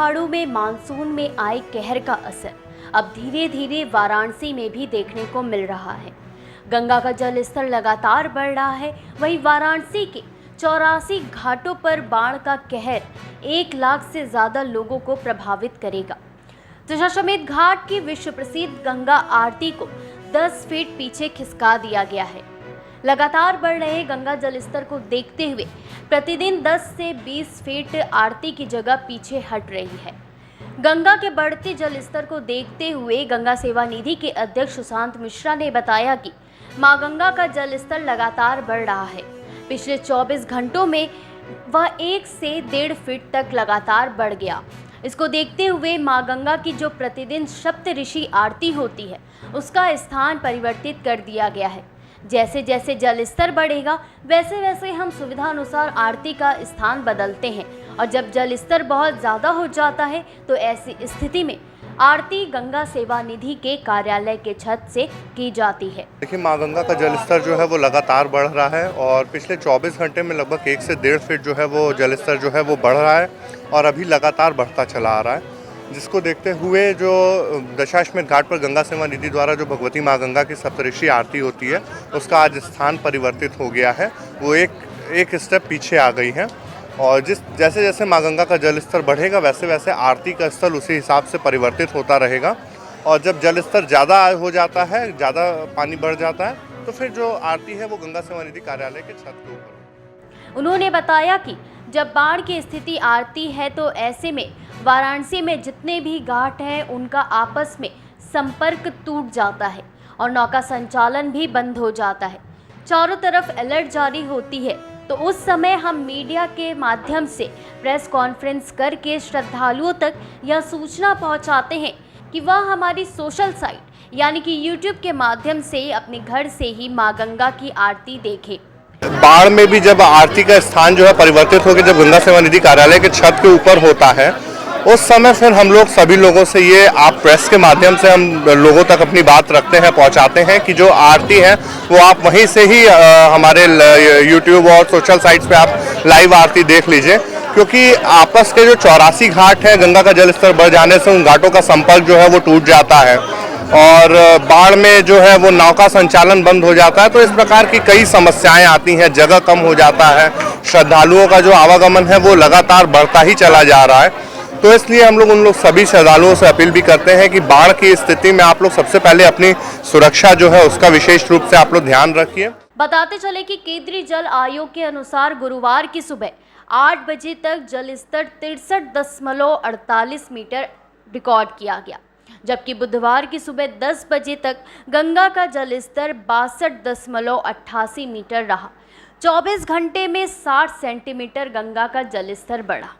पहाड़ों में मानसून में आए कहर का असर अब धीरे धीरे वाराणसी में भी देखने को मिल रहा है। गंगा का जल स्तर लगातार बढ़ रहा है। वहीं वाराणसी के 84 घाटों पर बाढ़ का कहर 1 लाख से ज्यादा लोगों को प्रभावित करेगा। दशाश्वमेध घाट की विश्व प्रसिद्ध गंगा आरती को 10 फीट पीछे खिसका दिया गया है। लगातार बढ़ रहे गंगा जल स्तर को देखते हुए प्रतिदिन 10 से 20 फीट आरती की जगह पीछे हट रही है। गंगा के बढ़ते जल स्तर को देखते हुए गंगा सेवा निधि के अध्यक्ष सुशांत मिश्रा ने बताया कि मां गंगा का जल स्तर लगातार बढ़ रहा है। पिछले 24 घंटों में वह 1 से 1.5 फीट तक लगातार बढ़ गया। इसको देखते हुए मां गंगा की जो प्रतिदिन सप्तऋषि आरती होती है उसका स्थान परिवर्तित कर दिया गया है। जैसे जैसे जल स्तर बढ़ेगा वैसे वैसे हम सुविधा अनुसार आरती का स्थान बदलते हैं और जब जल स्तर बहुत ज़्यादा हो जाता है तो ऐसी स्थिति में आरती गंगा सेवा निधि के कार्यालय के छत से की जाती है। देखिए, मां गंगा का जल स्तर जो है वो लगातार बढ़ रहा है और पिछले 24 घंटे में लगभग 1 से 1.5 फीट जो है वो जल स्तर जो है वो बढ़ रहा है और अभी लगातार बढ़ता चला आ रहा है, जिसको देखते हुए जो दशाश्वमेध घाट पर गंगा सेवा निधि द्वारा जो भगवती मां गंगा की सप्तऋषि आरती होती है उसका आज स्थान परिवर्तित हो गया है। वो एक स्टेप पीछे आ गई है और जैसे जैसे मां गंगा का जल स्तर बढ़ेगा वैसे वैसे आरती का स्थल उसी हिसाब से परिवर्तित होता रहेगा और जब जल स्तर ज़्यादा हो जाता है, ज़्यादा पानी बढ़ जाता है तो फिर जो आरती है वो गंगा सेवा निधि कार्यालय के छत के ऊपर। उन्होंने बताया कि जब बाढ़ की स्थिति आती है तो ऐसे में वाराणसी में जितने भी घाट हैं उनका आपस में संपर्क टूट जाता है और नौका संचालन भी बंद हो जाता है। चारों तरफ अलर्ट जारी होती है तो उस समय हम मीडिया के माध्यम से प्रेस कॉन्फ्रेंस करके श्रद्धालुओं तक यह सूचना पहुंचाते हैं कि वह हमारी सोशल साइट यानी कि यूट्यूब के माध्यम से अपने घर से ही मां गंगा की आरती देखें। बाढ़ में भी जब आरती का स्थान जो है परिवर्तित होकर जब गंगा सेवा निधि कार्यालय के छत के ऊपर होता है उस समय फिर हम लोग सभी लोगों से ये आप प्रेस के माध्यम से हम लोगों तक अपनी बात रखते हैं, पहुंचाते हैं कि जो आरती है वो आप वहीं से ही हमारे यूट्यूब और सोशल साइट्स पे आप लाइव आरती देख लीजिए, क्योंकि आपस के जो 84 घाट है गंगा का जल स्तर बढ़ जाने से उन घाटों का संपर्क जो है वो टूट जाता है और बाढ़ में जो है वो नौका संचालन बंद हो जाता है। तो इस प्रकार की कई समस्याएं आती हैं, जगह कम हो जाता है, श्रद्धालुओं का जो आवागमन है वो लगातार बढ़ता ही चला जा रहा है। तो इसलिए हम लोग उन लोग सभी श्रद्धालुओं से अपील भी करते हैं कि बाढ़ की स्थिति में आप लोग सबसे पहले अपनी सुरक्षा जो है उसका विशेष रूप से आप लोग ध्यान रखिए। बताते चले कि केंद्रीय जल आयोग के अनुसार गुरुवार की सुबह 8 बजे तक जल स्तर 63.48 मीटर रिकॉर्ड किया गया, जबकि बुधवार की सुबह 10 बजे तक गंगा का जल स्तर 62.88 मीटर रहा। 24 घंटे में 60 सेंटीमीटर गंगा का जल स्तर बढ़ा।